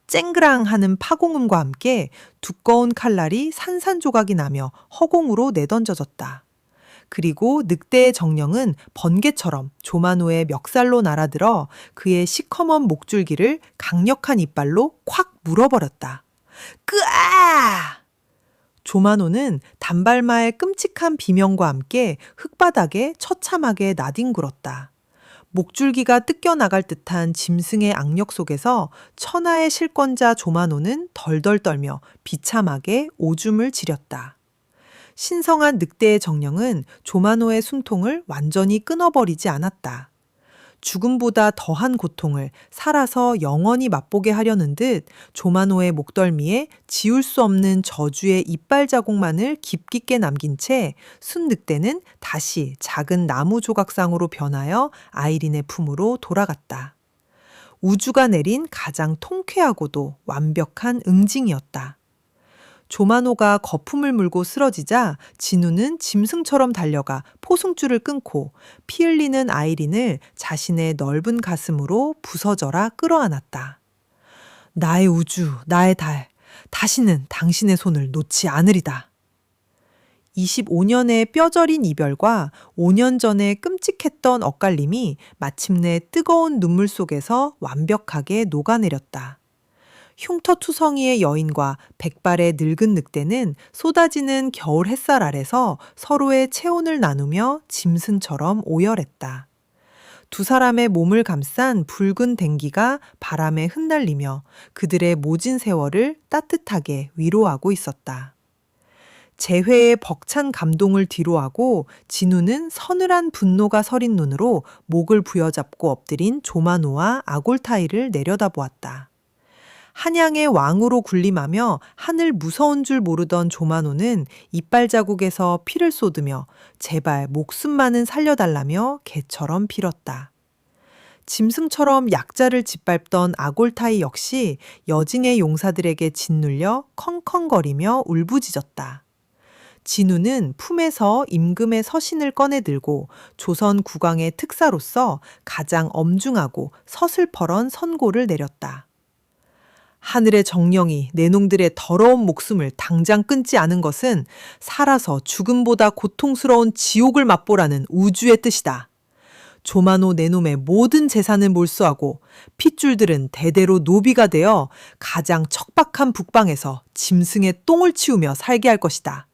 쨍그랑 하는 파공음과 함께 두꺼운 칼날이 산산조각이 나며 허공으로 내던져졌다. 그리고 늑대의 정령은 번개처럼 조만호의 멱살로 날아들어 그의 시커먼 목줄기를 강력한 이빨로 콱 물어버렸다. 끄아! 조만호는 단발마의 끔찍한 비명과 함께 흙바닥에 처참하게 나뒹굴었다. 목줄기가 뜯겨나갈 듯한 짐승의 악력 속에서 천하의 실권자 조만호는 덜덜 떨며 비참하게 오줌을 지렸다. 신성한 늑대의 정령은 조만호의 숨통을 완전히 끊어버리지 않았다. 죽음보다 더한 고통을 살아서 영원히 맛보게 하려는 듯 조만호의 목덜미에 지울 수 없는 저주의 이빨 자국만을 깊게 남긴 채 순늑대는 다시 작은 나무 조각상으로 변하여 아이린의 품으로 돌아갔다. 우주가 내린 가장 통쾌하고도 완벽한 응징이었다. 조만호가 거품을 물고 쓰러지자 진우는 짐승처럼 달려가 포승줄을 끊고 피 흘리는 아이린을 자신의 넓은 가슴으로 부서져라 끌어안았다. 나의 우주, 나의 달, 다시는 당신의 손을 놓지 않으리다. 25년의 뼈저린 이별과 5년 전의 끔찍했던 엇갈림이 마침내 뜨거운 눈물 속에서 완벽하게 녹아내렸다. 흉터투성이의 여인과 백발의 늙은 늑대는 쏟아지는 겨울 햇살 아래서 서로의 체온을 나누며 짐승처럼 오열했다. 두 사람의 몸을 감싼 붉은 댕기가 바람에 흩날리며 그들의 모진 세월을 따뜻하게 위로하고 있었다. 재회의 벅찬 감동을 뒤로하고 진우는 서늘한 분노가 서린 눈으로 목을 부여잡고 엎드린 조만호와 아골타이를 내려다보았다. 한양의 왕으로 군림하며 하늘 무서운 줄 모르던 조만호는 이빨 자국에서 피를 쏟으며 제발 목숨만은 살려달라며 개처럼 빌었다. 짐승처럼 약자를 짓밟던 아골타이 역시 여징의 용사들에게 짓눌려 컹컹거리며 울부짖었다. 진우는 품에서 임금의 서신을 꺼내들고 조선 국왕의 특사로서 가장 엄중하고 서슬퍼런 선고를 내렸다. 하늘의 정령이 내놈들의 더러운 목숨을 당장 끊지 않은 것은 살아서 죽음보다 고통스러운 지옥을 맛보라는 우주의 뜻이다. 조만호 내놈의 모든 재산을 몰수하고 핏줄들은 대대로 노비가 되어 가장 척박한 북방에서 짐승의 똥을 치우며 살게 할 것이다.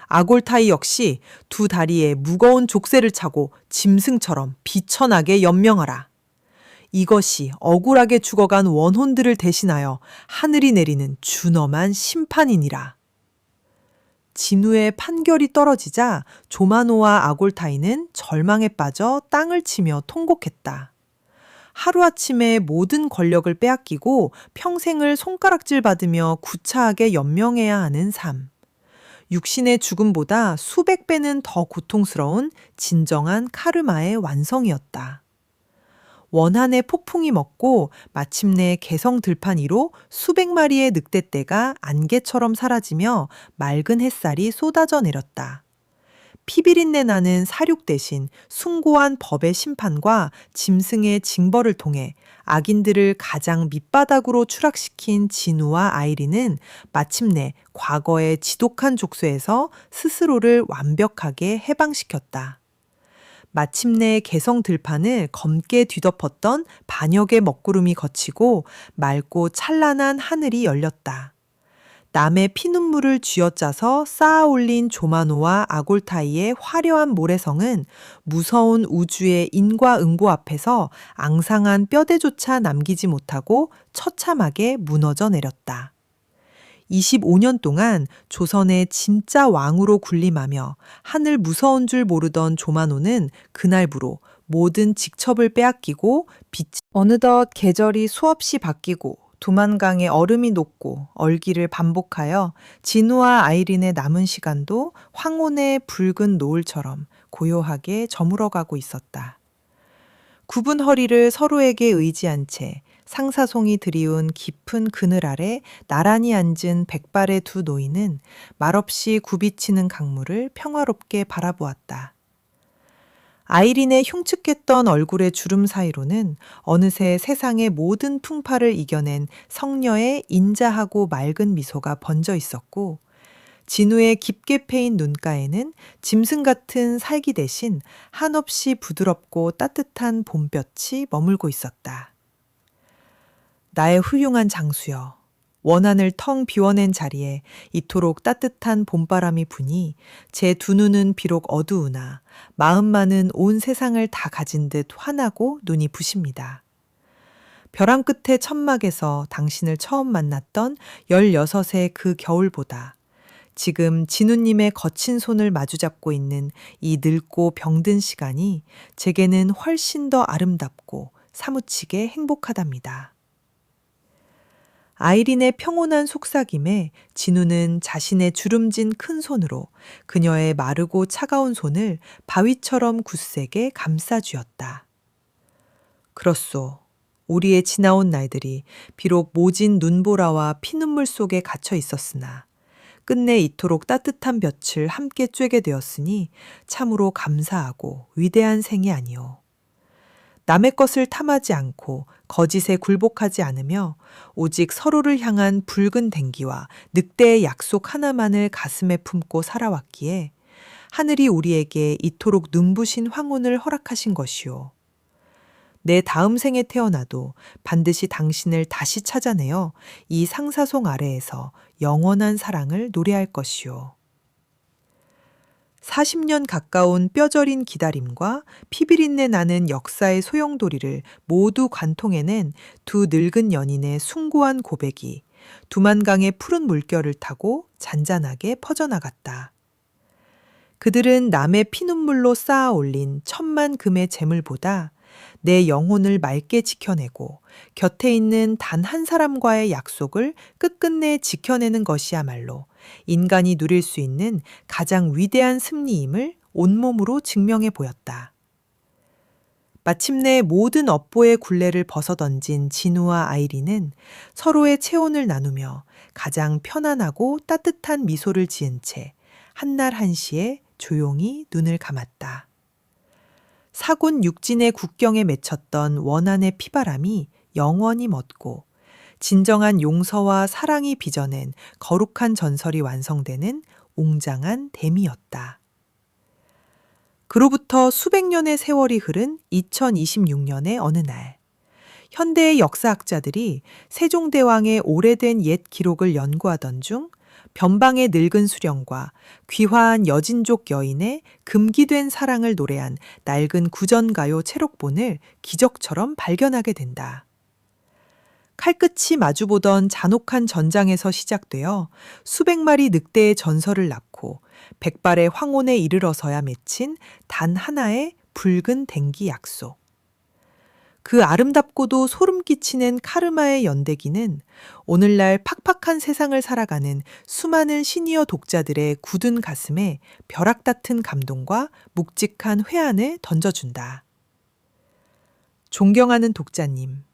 아골타이 역시 두 다리에 무거운 족쇄를 차고 짐승처럼 비천하게 연명하라. 이것이 억울하게 죽어간 원혼들을 대신하여 하늘이 내리는 준엄한 심판이니라. 진우의 판결이 떨어지자 조만호와 아골타이는 절망에 빠져 땅을 치며 통곡했다. 하루아침에 모든 권력을 빼앗기고 평생을 손가락질 받으며 구차하게 연명해야 하는 삶. 육신의 죽음보다 수백 배는 더 고통스러운 진정한 카르마의 완성이었다. 원한의 폭풍이 먹고 마침내 개성 들판 위로 수백 마리의 늑대떼가 안개처럼 사라지며 맑은 햇살이 쏟아져 내렸다. 피비린내 나는 사륙 대신 숭고한 법의 심판과 짐승의 징벌을 통해 악인들을 가장 밑바닥으로 추락시킨 진우와 아이린은 마침내 과거의 지독한 족쇄에서 스스로를 완벽하게 해방시켰다. 마침내 개성 들판을 검게 뒤덮었던 반역의 먹구름이 걷히고 맑고 찬란한 하늘이 열렸다. 남의 피눈물을 쥐어짜서 쌓아 올린 조마노와 아골타이의 화려한 모래성은 무서운 우주의 인과응보 앞에서 앙상한 뼈대조차 남기지 못하고 처참하게 무너져 내렸다. 25년 동안 조선의 진짜 왕으로 군림하며 하늘 무서운 줄 모르던 조마노는 그날부로 모든 직첩을 빼앗기고 어느덧 계절이 수없이 바뀌고 두만강의 얼음이 녹고 얼기를 반복하여 진우와 아이린의 남은 시간도 황혼의 붉은 노을처럼 고요하게 저물어가고 있었다. 굽은 허리를 서로에게 의지한 채 상사송이 드리운 깊은 그늘 아래 나란히 앉은 백발의 두 노인은 말없이 굽이치는 강물을 평화롭게 바라보았다. 아이린의 흉측했던 얼굴의 주름 사이로는 어느새 세상의 모든 풍파를 이겨낸 성녀의 인자하고 맑은 미소가 번져 있었고, 진우의 깊게 패인 눈가에는 짐승 같은 살기 대신 한없이 부드럽고 따뜻한 봄볕이 머물고 있었다. 나의 훌륭한 장수여, 원한을 텅 비워낸 자리에 이토록 따뜻한 봄바람이 부니 제 두 눈은 비록 어두우나 마음만은 온 세상을 다 가진 듯 환하고 눈이 부십니다. 벼랑 끝의 천막에서 당신을 처음 만났던 16의 그 겨울보다 지금 진우님의 거친 손을 마주잡고 있는 이 늙고 병든 시간이 제게는 훨씬 더 아름답고 사무치게 행복하답니다. 아이린의 평온한 속삭임에 진우는 자신의 주름진 큰 손으로 그녀의 마르고 차가운 손을 바위처럼 굳세게 감싸쥐었다. 그렇소. 우리의 지나온 날들이 비록 모진 눈보라와 피눈물 속에 갇혀 있었으나 끝내 이토록 따뜻한 볕을 함께 쬐게 되었으니 참으로 감사하고 위대한 생이 아니오. 남의 것을 탐하지 않고 거짓에 굴복하지 않으며 오직 서로를 향한 붉은 댕기와 늑대의 약속 하나만을 가슴에 품고 살아왔기에 하늘이 우리에게 이토록 눈부신 황혼을 허락하신 것이오. 내 다음 생에 태어나도 반드시 당신을 다시 찾아내어 이 상사송 아래에서 영원한 사랑을 노래할 것이오. 40년 가까운 뼈저린 기다림과 피비린내 나는 역사의 소용돌이를 모두 관통해낸 두 늙은 연인의 숭고한 고백이 두만강의 푸른 물결을 타고 잔잔하게 퍼져나갔다. 그들은 남의 피눈물로 쌓아 올린 천만 금의 재물보다 내 영혼을 맑게 지켜내고 곁에 있는 단 한 사람과의 약속을 끝끝내 지켜내는 것이야말로 인간이 누릴 수 있는 가장 위대한 승리임을 온몸으로 증명해 보였다. 마침내 모든 업보의 굴레를 벗어던진 진우와 아이린은 서로의 체온을 나누며 가장 편안하고 따뜻한 미소를 지은 채 한날 한시에 조용히 눈을 감았다. 사군 육진의 국경에 맺혔던 원한의 피바람이 영원히 멎고 진정한 용서와 사랑이 빚어낸 거룩한 전설이 완성되는 웅장한 댐이었다. 그로부터 수백 년의 세월이 흐른 2026년의 어느 날, 현대의 역사학자들이 세종대왕의 오래된 옛 기록을 연구하던 중 변방의 늙은 수령과 귀화한 여진족 여인의 금기된 사랑을 노래한 낡은 구전가요 채록본을 기적처럼 발견하게 된다. 칼끝이 마주보던 잔혹한 전장에서 시작되어 수백 마리 늑대의 전설을 낳고 백발의 황혼에 이르러서야 맺힌 단 하나의 붉은 댕기 약속. 그 아름답고도 소름 끼치는 카르마의 연대기는 오늘날 팍팍한 세상을 살아가는 수많은 시니어 독자들의 굳은 가슴에 벼락 같은 감동과 묵직한 회한을 던져준다. 존경하는 독자님,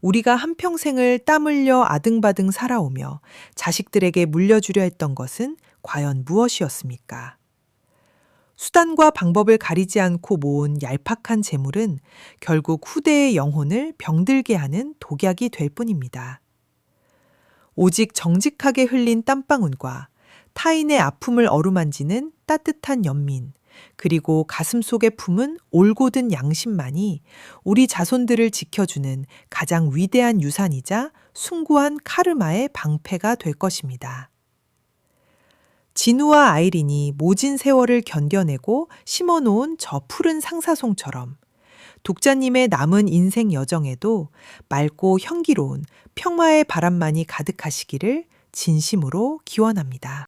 우리가 한평생을 땀 흘려 아등바등 살아오며 자식들에게 물려주려 했던 것은 과연 무엇이었습니까? 수단과 방법을 가리지 않고 모은 얄팍한 재물은 결국 후대의 영혼을 병들게 하는 독약이 될 뿐입니다. 오직 정직하게 흘린 땀방울과 타인의 아픔을 어루만지는 따뜻한 연민, 그리고 가슴속에 품은 올곧은 양심만이 우리 자손들을 지켜주는 가장 위대한 유산이자 숭고한 카르마의 방패가 될 것입니다. 진우와 아이린이 모진 세월을 견뎌내고 심어놓은 저 푸른 상사송처럼 독자님의 남은 인생 여정에도 맑고 향기로운 평화의 바람만이 가득하시기를 진심으로 기원합니다.